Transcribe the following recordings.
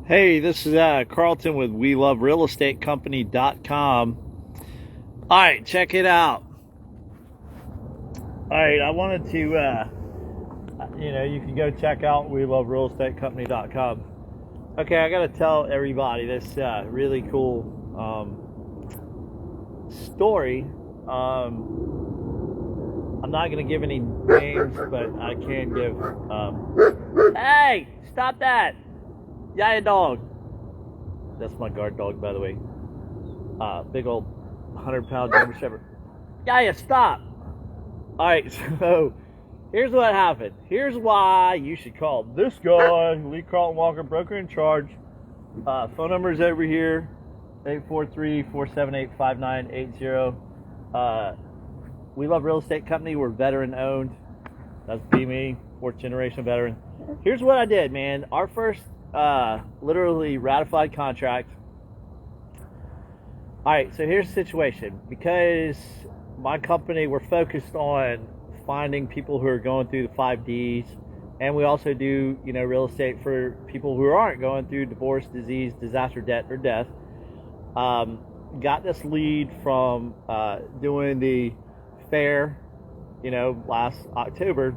Hey, this is Carlton with WeLoveRealEstateCompany.com. All right, check it out. All right, I wanted to, you can go check out WeLoveRealEstateCompany.com. Okay, I got to tell everybody this really cool story. I'm not going to give any names, but I can give. Hey, stop that! Yaya dog. That's my guard dog, by the way. Big old 100-pound German Shepherd. Yaya, stop! Alright, so here's what happened. Here's why you should call this guy, Lee Carlton Walker, broker in charge. Phone number is over here, 843-478-5980. We Love Real Estate Company. We're veteran owned. That's me, fourth generation veteran. Here's what I did, man. Our first literally ratified contract. All right, so here's the situation. Because my company, we're focused on finding people who are going through the 5Ds, and we also do, real estate for people who aren't going through divorce, disease, disaster, debt, or death. Got this lead from doing the fair, last October.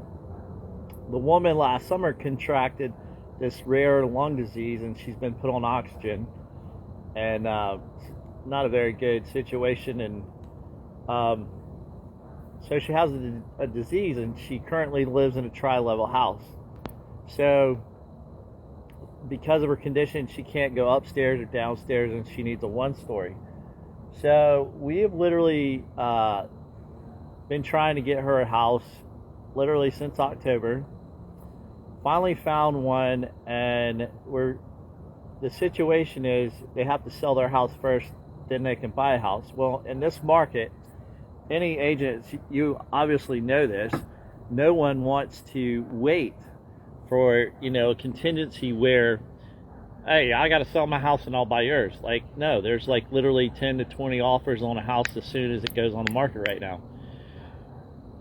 The woman last summer contracted this rare lung disease, and she's been put on oxygen, and not a very good situation. And so she has a disease, and she currently lives in a tri-level house. So because of her condition, she can't go upstairs or downstairs, and she needs a one-story. So we have literally been trying to get her a house literally since October. Finally found one, and the situation is they have to sell their house first, then they can buy a house. Well, in this market, any agents, you obviously know this, no one wants to wait for a contingency where, hey, I got to sell my house and I'll buy yours. Like, no, there's like literally 10 to 20 offers on a house as soon as it goes on the market right now.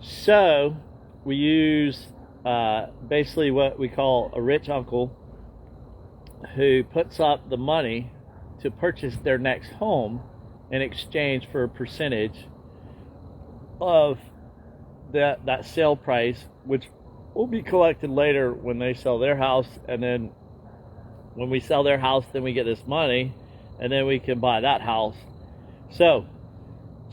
So we use basically what we call a rich uncle who puts up the money to purchase their next home in exchange for a percentage of that sale price, which will be collected later when they sell their house. And then when we sell their house, then we get this money, and then we can buy that house. So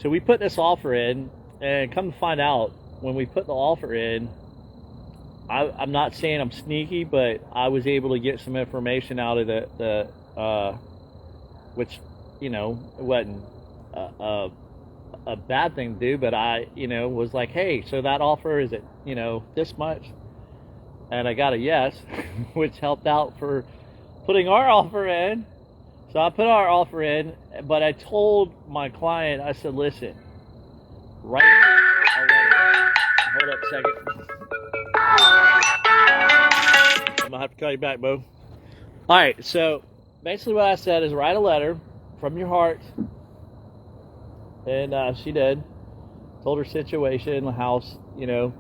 we put this offer in, and come to find out, when we put the offer in, I'm not saying I'm sneaky, but I was able to get some information out of the which, it wasn't a bad thing to do, but I, was like, hey, so that offer, is it, this much? And I got a yes, which helped out for putting our offer in. So I put our offer in, but I told my client, I said, listen, right now, hold up a second. I'm gonna have to call you back, Bo. All right, so basically what I said is write a letter from your heart, and she did. Told her situation, the house, and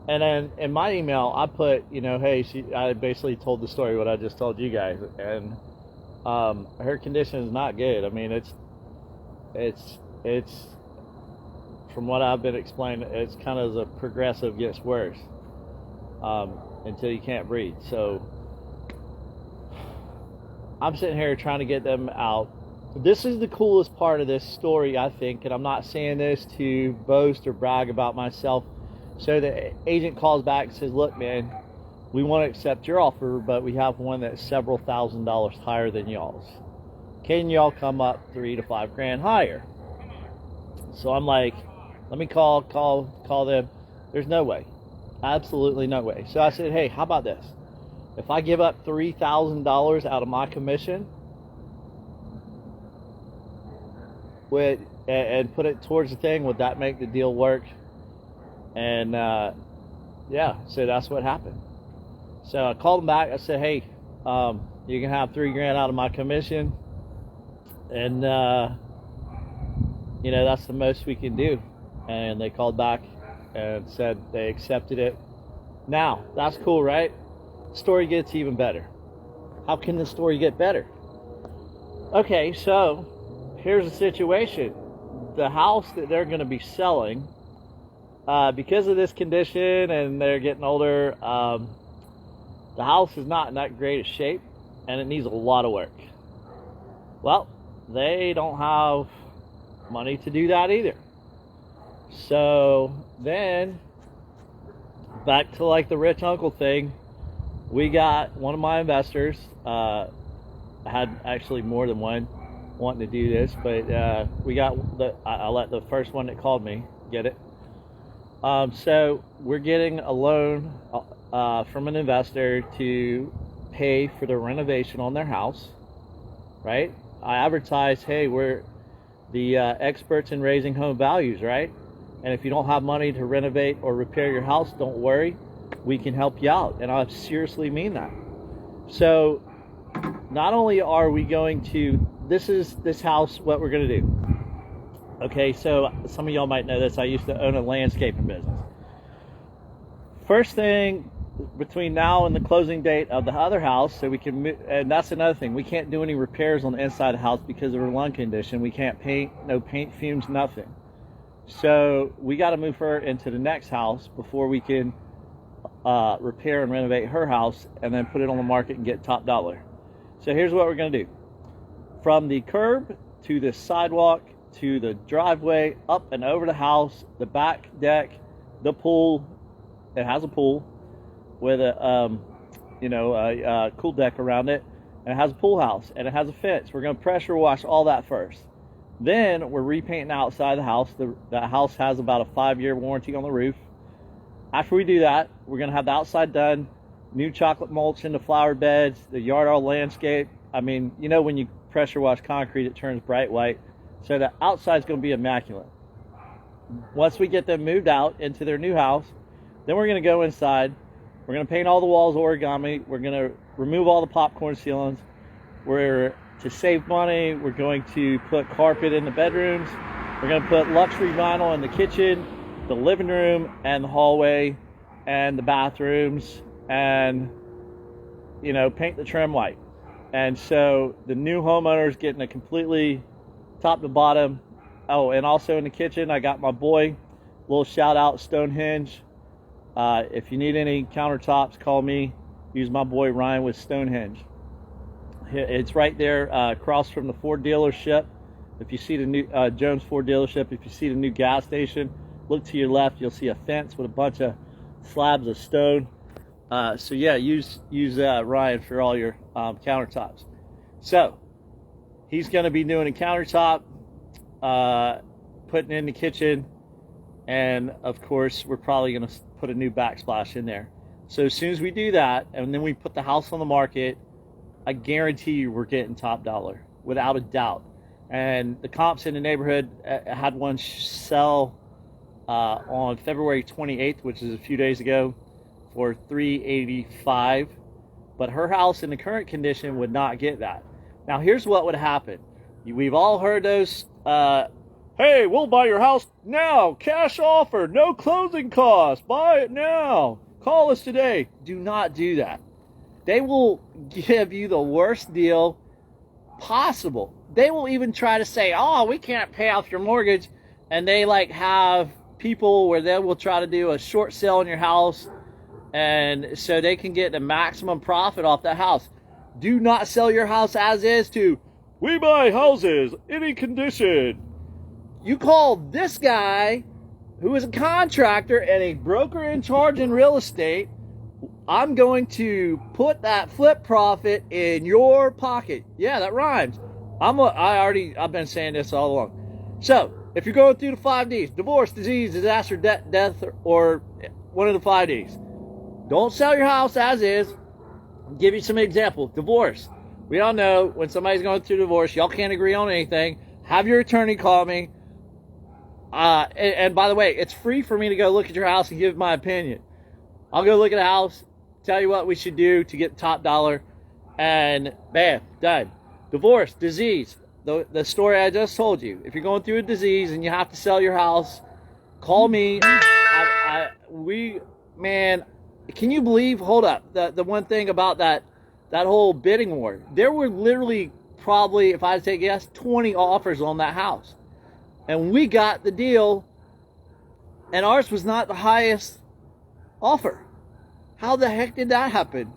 then in my email I put, hey, I basically told the story what I just told you guys, and her condition is not good. I mean, it's from what I've been explained, it's kind of the progressive gets worse until you can't breathe. So I'm sitting here trying to get them out. This is the coolest part of this story, I think, and I'm not saying this to boast or brag about myself. So the agent calls back and says, look, man, we want to accept your offer, but we have one that's several $1,000s higher than y'all's. Can y'all come up $3,000 to $5,000 higher? So I'm like, let me call them. There's no way. Absolutely no way. So I said, hey, how about this? If I give up $3,000 out of my commission and put it towards the thing, would that make the deal work? And yeah, so that's what happened. So I called them back. I said, hey, you can have $3,000 out of my commission, and that's the most we can do. And they called back and said they accepted it. Now, that's cool, right? Story gets even better. How can the story get better? Okay, so here's the situation. The house that they're going to be selling, because of this condition and they're getting older, the house is not in that great of shape and it needs a lot of work. Well, they don't have money to do that either. So then, back to like the rich uncle thing, we got one of my investors, I had actually more than one wanting to do this, but we got I let the first one that called me get it. So we're getting a loan from an investor to pay for the renovation on their house, right? I advertise, hey, we're the experts in raising home values, right? And if you don't have money to renovate or repair your house, don't worry, we can help you out. And I seriously mean that. So not only are we going to, this house, what we're going to do. Okay, so some of y'all might know this. I used to own a landscaping business. First thing, between now and the closing date of the other house, so we can move, and that's another thing, we can't do any repairs on the inside of the house because of her lung condition. We can't paint, no paint fumes, nothing. So we got to move her into the next house before we can repair and renovate her house and then put it on the market and get top dollar. So here's what we're going to do. From the curb to the sidewalk to the driveway, up and over the house, the back deck, the pool. It has a pool with a cool deck around it, and it has a pool house, and it has a fence. We're going to pressure wash all that first. Then we're repainting outside the house. The house has about a 5-year warranty on the roof. After we do that, we're going to have the outside done, new chocolate mulch in the flower beds, the yard all landscape. I mean, you know, when you pressure wash concrete, it turns bright white. So the outside's going to be immaculate. Once we get them moved out into their new house, then we're going to go inside. We're going to paint all the walls origami. We're going to remove all the popcorn ceilings. To save money, we're going to put carpet in the bedrooms. We're going to put luxury vinyl in the kitchen, the living room, and the hallway, and the bathrooms, and, you know, paint the trim white. And so the new homeowner's getting a completely top to bottom. Oh, and also in the kitchen, I got my boy, little shout out, Stonehenge. If you need any countertops, call me. Use my boy Ryan with Stonehenge. It's right there across from the Ford dealership. If you see the new Jones Ford dealership, if you see the new gas station, look to your left. You'll see a fence with a bunch of slabs of stone. So yeah, use Ryan for all your countertops. So he's going to be doing a countertop, putting in the kitchen, and of course we're probably going to put a new backsplash in there. So as soon as we do that, and then we put the house on the market, I guarantee you we're getting top dollar, without a doubt. And the comps in the neighborhood, had one sell on February 28th, which is a few days ago, for $385. But her house in the current condition would not get that. Now here's what would happen. We've all heard those, hey, we'll buy your house now, cash offer, no closing costs, buy it now, call us today. Do not do that. They will give you the worst deal possible. They will even try to say, oh, we can't pay off your mortgage. And they like have people where they will try to do a short sale on your house, and so they can get the maximum profit off that house. Do not sell your house as is to, we buy houses, any condition. You call this guy, who is a contractor and a broker in charge in real estate, I'm going to put that flip profit in your pocket. Yeah, that rhymes. I've been saying this all along. So, if you're going through the 5 Ds, divorce, disease, disaster, death, or one of the 5 Ds, don't sell your house as is. I'll give you some examples. Divorce. We all know when somebody's going through divorce, y'all can't agree on anything. Have your attorney call me. And by the way, it's free for me to go look at your house and give my opinion. I'll go look at the house, tell you what we should do to get top dollar, and bam, done. Divorce, disease, the story I just told you. If you're going through a disease and you have to sell your house, call me. Man, can you believe, hold up, the one thing about that that whole bidding war, there were literally probably, if I had to take a guess, 20 offers on that house. And we got the deal, and ours was not the highest offer. How the heck did that happen?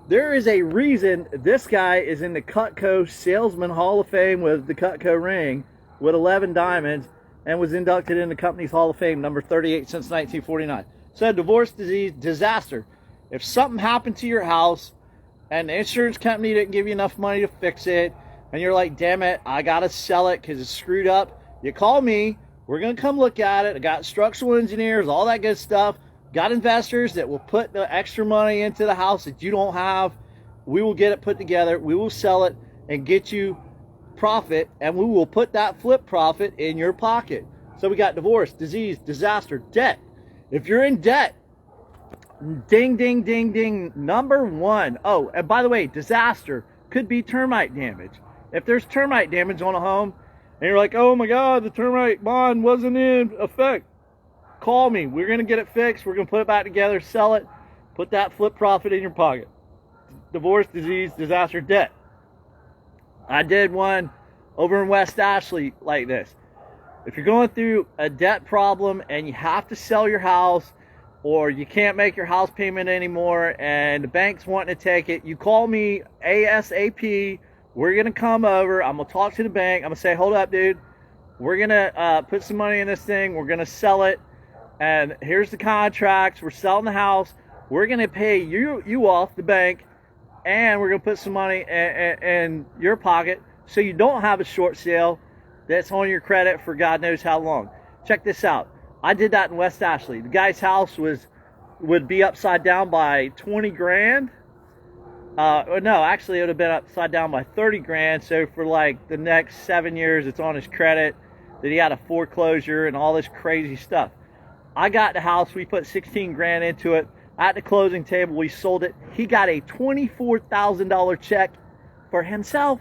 There is a reason this guy is in the Cutco Salesman Hall of Fame with the Cutco ring with 11 diamonds and was inducted in the company's Hall of Fame, number 38 since 1949. So divorce, disease, disaster. If something happened to your house and the insurance company didn't give you enough money to fix it, and you're like, damn it, I gotta sell it because it's screwed up, you call me, we're gonna come look at it. I got structural engineers, all that good stuff. Got investors that will put the extra money into the house that you don't have. We will get it put together. We will sell it and get you profit, and we will put that flip profit in your pocket. So we got divorce, disease, disaster, debt. If you're in debt, ding, ding, ding, ding, number one. Oh, and by the way, disaster could be termite damage. If there's termite damage on a home, and you're like, oh my God, the termite bond wasn't in effect, call me. We're going to get it fixed. We're going to put it back together, sell it, put that flip profit in your pocket. Divorce, disease, disaster, debt. I did one over in West Ashley like this. If you're going through a debt problem and you have to sell your house, or you can't make your house payment anymore and the bank's wanting to take it, you call me ASAP. We're going to come over. I'm going to talk to the bank. I'm going to say, hold up, dude. We're going to put some money in this thing. We're going to sell it. And here's the contracts. We're selling the house. We're going to pay you off the bank, and we're going to put some money in your pocket so you don't have a short sale that's on your credit for God knows how long. Check this out. I did that in West Ashley. The guy's house would be upside down by 20 grand. No, actually it would have been upside down by 30 grand. So for like the next 7 years, it's on his credit that he had a foreclosure and all this crazy stuff. I got the house. We put 16 grand into it. At the closing table, we sold it. He got a $24,000 check for himself.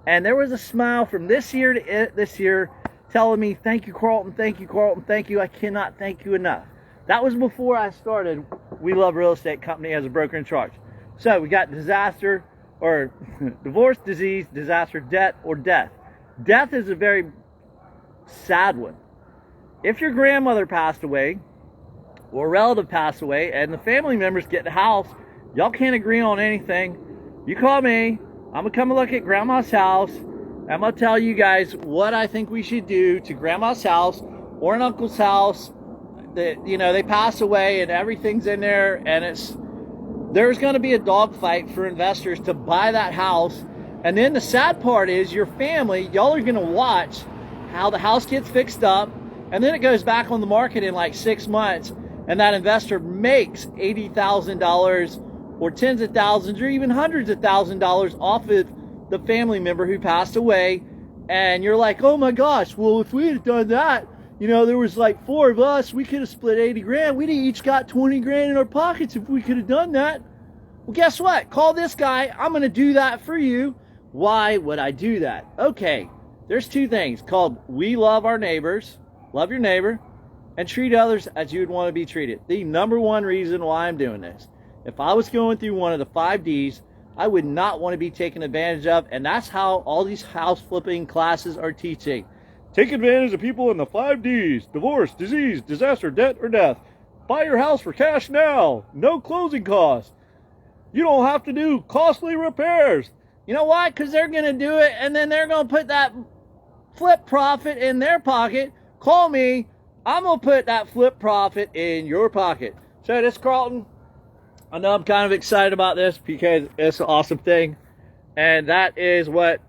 And there was a smile from this year to this year telling me, thank you, Carlton, thank you, Carlton, thank you. I cannot thank you enough. That was before I started We Love Real Estate Company as a broker in charge. So we got disaster, or divorce, disease, disaster, debt, or death. Death is a very sad one. If your grandmother passed away, or a relative passed away, and the family members get the house, y'all can't agree on anything, you call me. I'm going to come and look at grandma's house. I'm going to tell you guys what I think we should do to grandma's house or an uncle's house that, you know, they pass away and everything's in there, and there's going to be a dogfight for investors to buy that house. And then the sad part is your family, y'all are going to watch how the house gets fixed up, and then it goes back on the market in like 6 months, and that investor makes $80,000 or tens of thousands or even hundreds of $1,000s off of the family member who passed away. And you're like, oh my gosh, well, if we had done that, you know, there was like 4 of us, we could have split 80 grand. We'd each got 20 grand in our pockets if we could have done that. Well, guess what? Call this guy. I'm going to do that for you. Why would I do that? Okay, there's 2 things called we love our neighbors, love your neighbor, and treat others as you would want to be treated. The number one reason why I'm doing this. If I was going through one of the 5 Ds, I would not want to be taken advantage of, and that's how all these house flipping classes are teaching. Take advantage of people in the 5 Ds: divorce, disease, disaster, debt, or death. Buy your house for cash now. No closing costs. You don't have to do costly repairs. You know why? Because they're going to do it, and then they're going to put that flip profit in their pocket. Call me. I'm going to put that flip profit in your pocket. So this is Carlton. I know I'm kind of excited about this because it's an awesome thing. And that is what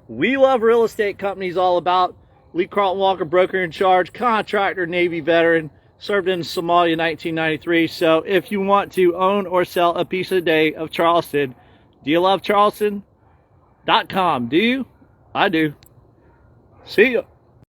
We Love Real Estate Company is all about. Lee Carlton Walker, broker in charge, contractor, Navy veteran, served in Somalia 1993. So if you want to own or sell a piece a day of Charleston, do you love Charleston.com? Do you? I do. See ya.